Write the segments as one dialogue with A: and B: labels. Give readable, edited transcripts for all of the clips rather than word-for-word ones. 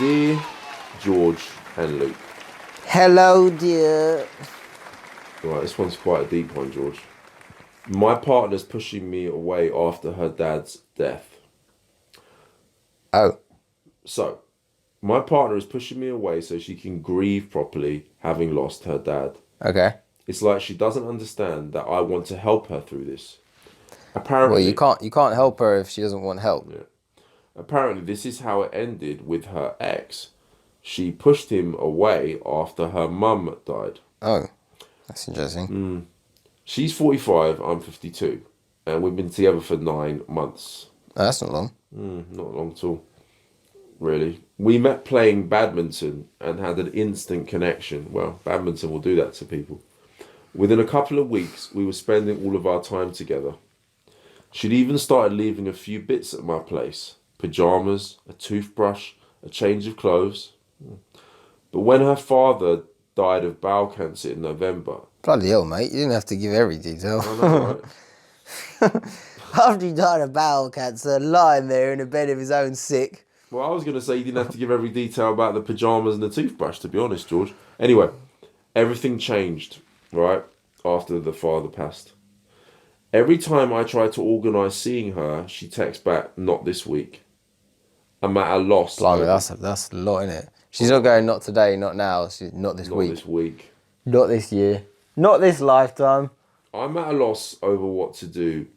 A: Dear George and Luke.
B: Hello, dear.
A: Right, this one's quite a deep one, George. My partner's pushing me away after her dad's death.
B: Oh.
A: So, my partner is pushing me away so she can grieve properly having lost her dad.
B: Okay.
A: It's like she doesn't understand that I want to help her through this.
B: Well,
A: Apparently,
B: you can't help her if she doesn't want help.
A: yeah. Apparently, this is how it ended with her ex. She pushed him away after her mum died.
B: Oh, that's interesting.
A: She's 45, I'm 52, and we've been together for 9 months.
B: No, that's not long.
A: Not long at all, really. We met playing badminton and had an instant connection. Well, badminton will do that to people. Within a couple of weeks, we were spending all of our time together. She'd even started leaving a few bits at my place. Pyjamas, a toothbrush, a change of clothes. But when her father died of bowel cancer in November...
B: Bloody hell, mate. You didn't have to give every detail.
A: I know, right?
B: After he died of bowel cancer, lying there in a bed of his own sick.
A: Well, I was going to say you didn't have to give every detail about the pyjamas and the toothbrush, to be honest, George. Anyway, everything changed, right, after the father passed. Every time I try to organise seeing her, she texts back, not this week. I'm at a loss.
B: Blimey, that's a lot, innit? She's not going, not today, not now. She's not this week.
A: Not this week.
B: Not this year. Not this lifetime.
A: I'm at a loss over what to do.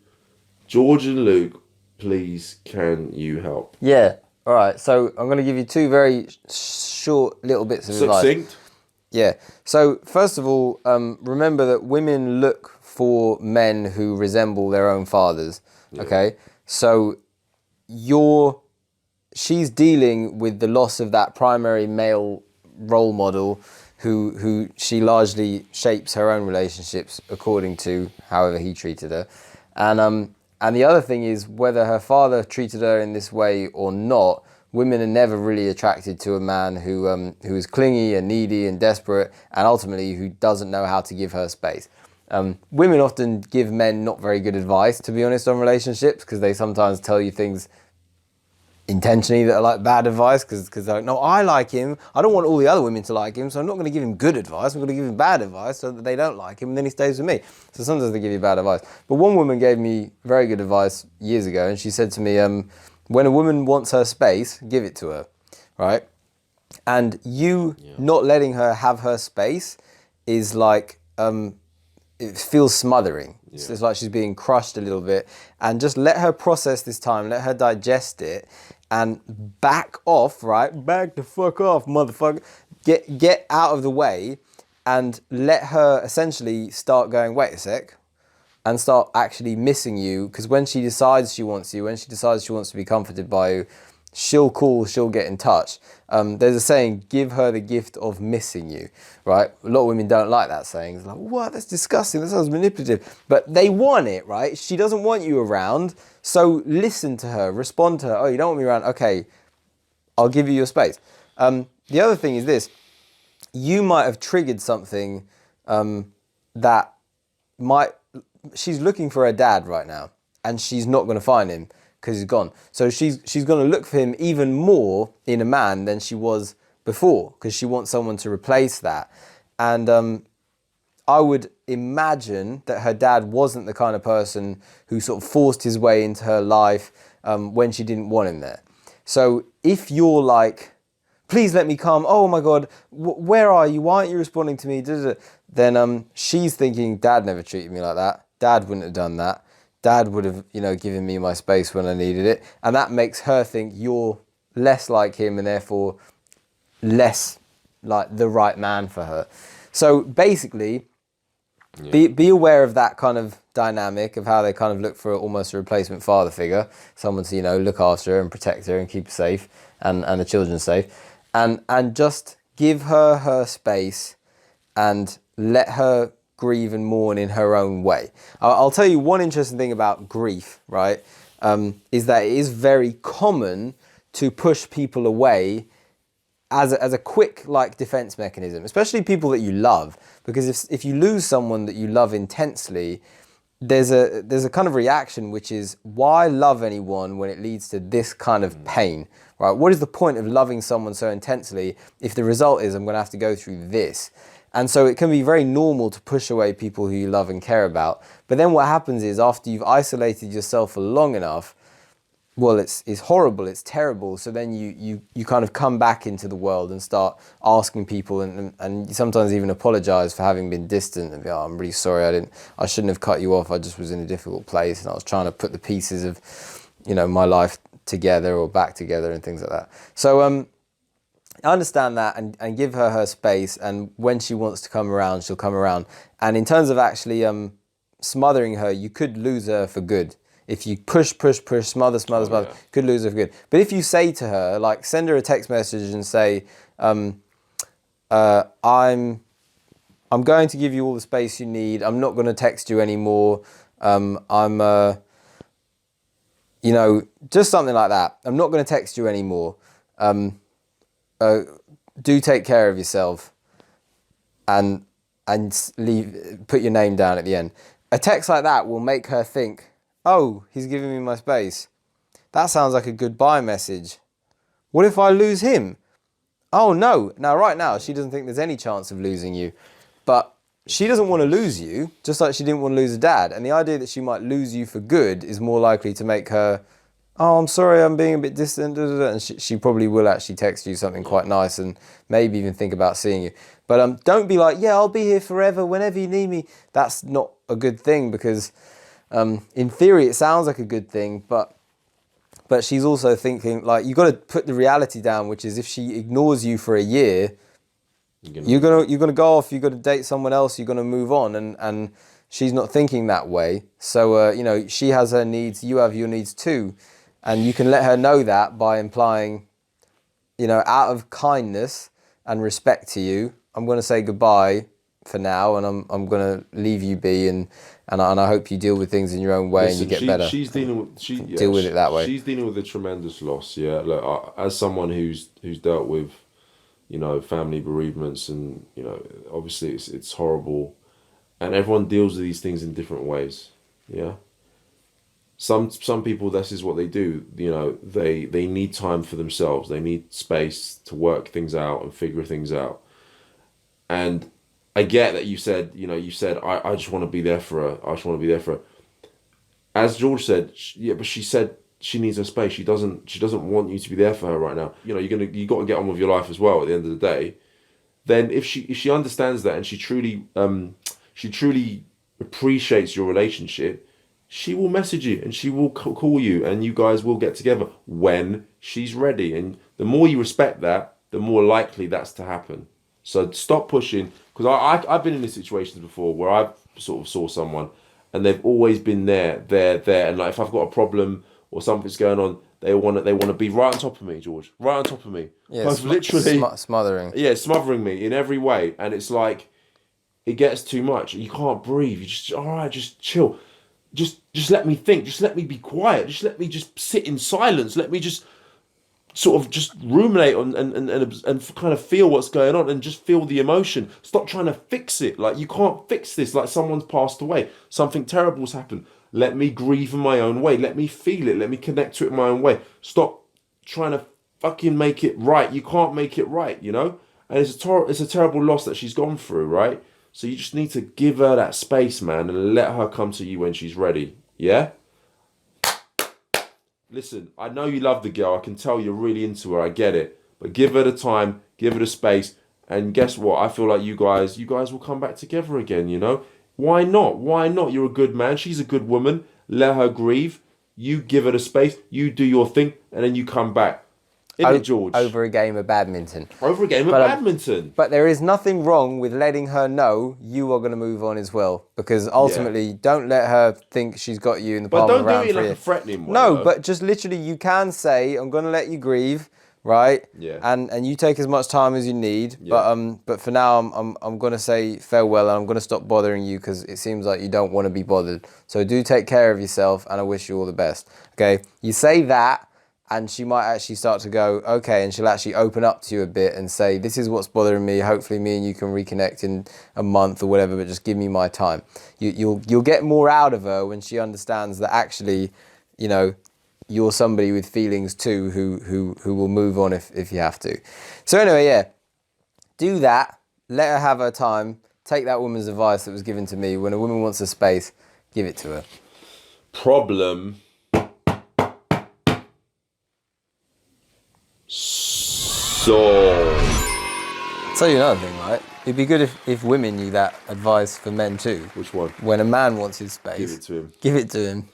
A: George and Luke, please, can you help?
B: Yeah. All right. So I'm going to give you two very short little bits of advice.
A: Succinct?
B: Yeah. So first of all, remember that women look for men who resemble their own fathers.
A: Yeah.
B: Okay. So she's dealing with the loss of that primary male role model who she largely shapes her own relationships according to however he treated her. And the other thing is, whether her father treated her in this way or not, women are never really attracted to a man who is clingy and needy and desperate, and ultimately who doesn't know how to give her space. Women often give men not very good advice, to be honest, on relationships, because they sometimes tell you things intentionally that are like bad advice, because they're like, no, I like him. I don't want all the other women to like him, so I'm not going to give him good advice. I'm going to give him bad advice so that they don't like him, and then he stays with me. So sometimes they give you bad advice. But one woman gave me very good advice years ago, and she said to me, when a woman wants her space, give it to her, right? And not letting her have her space is like, it feels smothering. Yeah. So it's like she's being crushed a little bit, and just let her process this time, let her digest it, and back off, right? Back the fuck off, motherfucker. Get out of the way, and let her essentially start going, wait a sec, and start actually missing you, because when she decides she wants you, when she decides she wants to be comforted by you, she'll get in touch. There's a saying, give her the gift of missing you, right? A lot of women don't like that saying. It's like, what? That's disgusting. That sounds manipulative. But they want it, right? She doesn't want you around. So listen to her, respond to her. Oh, you don't want me around? Okay, I'll give you your space. The other thing is this. You might have triggered something she's looking for her dad right now, and she's not going to find him, because he's gone. So she's going to look for him even more in a man than she was before, because she wants someone to replace that. And I would imagine that her dad wasn't the kind of person who sort of forced his way into her life when she didn't want him there. So if you're like, please let me come, oh my God, where are you? Why aren't you responding to me? Then she's thinking, Dad never treated me like that. Dad wouldn't have done that. Dad would have, given me my space when I needed it. And that makes her think you're less like him, and therefore less like the right man for her. So basically, be aware of that kind of dynamic, of how they kind of look for almost a replacement father figure, someone to, look after her and protect her and keep her safe, and the children safe. And just give her her space and let her grieve and mourn in her own way. I'll tell you one interesting thing about grief, right? Is that it is very common to push people away as a quick defense mechanism, especially people that you love. Because if you lose someone that you love intensely, there's a kind of reaction, which is, why love anyone when it leads to this kind of pain, right? What is the point of loving someone so intensely if the result is I'm going to have to go through this? And so it can be very normal to push away people who you love and care about. But then what happens is, after you've isolated yourself for long enough, well, it's horrible, it's terrible. So then you kind of come back into the world and start asking people, and you sometimes even apologize for having been distant and be, oh, I'm really sorry, I shouldn't have cut you off. I just was in a difficult place and I was trying to put the pieces of, my life together or back together and things like that. So I understand that, and give her space, and when she wants to come around, she'll come around. And in terms of actually smothering her, you could lose her for good. If you push, smother, yeah. Could lose her for good. But if you say to her, like, send her a text message and say, I'm going to give you all the space you need. I'm not going to text you anymore. Just something like that. I'm not going to text you anymore. Do take care of yourself, and put your name down at the end. A text like that will make her think, oh, he's giving me my space. That sounds like a goodbye message. What if I lose him? Oh no. Now, right now, she doesn't think there's any chance of losing you. But she doesn't want to lose you, just like she didn't want to lose her dad. And the idea that she might lose you for good is more likely to make her, oh, I'm sorry, I'm being a bit distant. And she probably will actually text you something quite nice and maybe even think about seeing you. But don't be like, yeah, I'll be here forever whenever you need me. That's not a good thing, because in theory, it sounds like a good thing, but she's also thinking, like, you got to put the reality down, which is, if she ignores you for a year, you're gonna go off, you're gonna date someone else, you're gonna move on, and she's not thinking that way. So she has her needs, you have your needs too, and you can let her know that by implying, out of kindness and respect to you, I'm going to say goodbye for now, and I'm going to leave you be, and I hope you deal with things in your own way. Listen, and you get better.
A: She's dealing with
B: deal with it that way.
A: She's dealing with a tremendous loss. Yeah, look, as someone who's dealt with, family bereavements, and obviously it's horrible, and everyone deals with these things in different ways. Yeah. Some people, this is what they do. They need time for themselves. They need space to work things out and figure things out. And I get that you said, I just want to be there for her. I just want to be there for her. As George said, but she said she needs her space. She doesn't want you to be there for her right now. You got to get on with your life as well at the end of the day. Then if she understands that, and she truly appreciates your relationship, she will message you and she will call you, and you guys will get together when she's ready. And the more you respect that, the more likely that's to happen. So stop pushing, because I've been in these situations before where I've sort of saw someone and they've always been there, and like, if I've got a problem or something's going on, they want to be right on top of me, George, right on top of me.
B: Yeah, literally smothering.
A: Yeah, smothering me in every way, and it's like, it gets too much. You can't breathe. You just, all right, just chill. Just let me think. Just let me be quiet. Just let me just sit in silence. Let me just sort of just ruminate on and kind of feel what's going on, and just feel the emotion. Stop trying to fix it. Like, you can't fix this. Like, someone's passed away. Something terrible's happened. Let me grieve in my own way. Let me feel it. Let me connect to it in my own way. Stop trying to fucking make it right. You can't make it right, And it's a terrible loss that she's gone through, right? So you just need to give her that space, man, and let her come to you when she's ready. Yeah? Listen, I know you love the girl. I can tell you're really into her. I get it. But give her the time, give her the space. And guess what? I feel like you guys will come back together again, Why not? Why not? You're a good man. She's a good woman. Let her grieve. You give her the space. You do your thing. And then you come back. Isn't it, George?
B: Over a game of badminton.
A: Over a game of badminton.
B: But there is nothing wrong with letting her know you are going to move on as well. Because ultimately, don't let her think she's got you in the palm of her hand.
A: But don't do it like a threatening way.
B: No, but just literally, you can say, I'm going to let you grieve, right?
A: Yeah.
B: And you take as much time as you need. Yeah. But for now, I'm going to say farewell, and I'm going to stop bothering you, because it seems like you don't want to be bothered. So do take care of yourself, and I wish you all the best. Okay? You say that. and she might actually start to go, okay, and she'll actually open up to you a bit and say, this is what's bothering me. Hopefully me and you can reconnect in a month or whatever, but just give me my time. You'll get more out of her when she understands that actually, you know, you're somebody with feelings too who will move on if you have to. So anyway, yeah, do that. Let her have her time. Take that woman's advice that was given to me. When a woman wants a space, give it to her.
A: Problem solved.
B: I'll tell you another thing, right? It'd be good if women knew that advice for men too.
A: Which one?
B: When a man wants his space,
A: Give it to him.
B: Give it to him.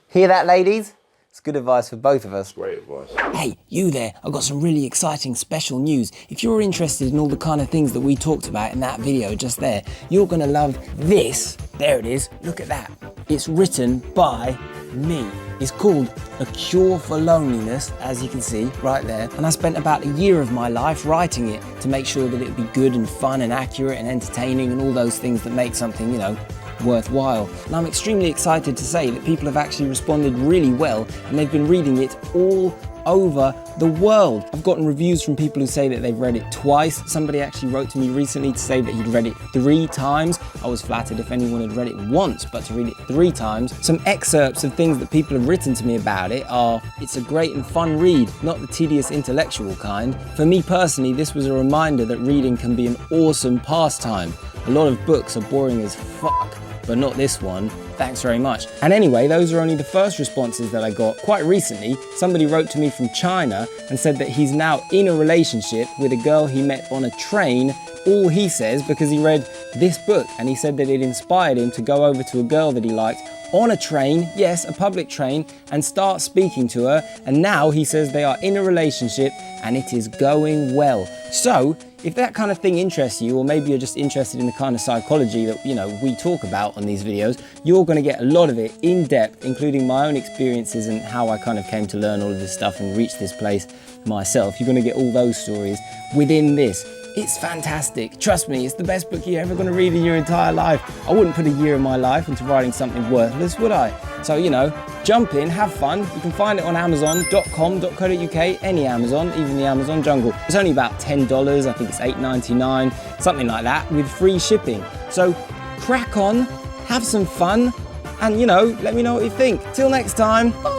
B: Hear that, ladies? It's good advice for both of us.
A: Great advice.
C: Hey, you there, I've got some really exciting special news. If you're interested in all the kind of things that we talked about in that video just there, you're gonna love this. There it is, look at that. It's written by me. It's called A Cure for Loneliness, as you can see right there. And I spent about a year of my life writing it to make sure that it would be good and fun and accurate and entertaining and all those things that make something, you know, worthwhile. And I'm extremely excited to say that people have actually responded really well, and they've been reading it all over the world. I've gotten reviews from people who say that they've read it twice. Somebody actually wrote to me recently to say that he'd read it 3 times. I was flattered if anyone had read it once, but to read it 3 times. Some excerpts of things that people have written to me about it are, it's a great and fun read, not the tedious intellectual kind. For me personally, this was a reminder that reading can be an awesome pastime. A lot of books are boring as fuck, but not this one. Thanks very much. And anyway, those are only the first responses that I got. Quite recently, somebody wrote to me from China and said that he's now in a relationship with a girl he met on a train, all he says, because he read this book, and he said that it inspired him to go over to a girl that he liked on a train, yes, a public train, and start speaking to her. And now he says they are in a relationship and it is going well. So, if that kind of thing interests you, or maybe you're just interested in the kind of psychology that, you know, we talk about on these videos, you're going to get a lot of it in depth, including my own experiences and how I kind of came to learn all of this stuff and reach this place myself. You're going to get all those stories within this. It's fantastic. Trust me, it's the best book you're ever going to read in your entire life. I wouldn't put a year of my life into writing something worthless, would I? So, you know, jump in, have fun. You can find it on amazon.com.co.uk, any Amazon, even the Amazon jungle. It's only about $10, I think it's $8.99, something like that, with free shipping. So crack on, have some fun, and, you know, let me know what you think. Till next time, bye.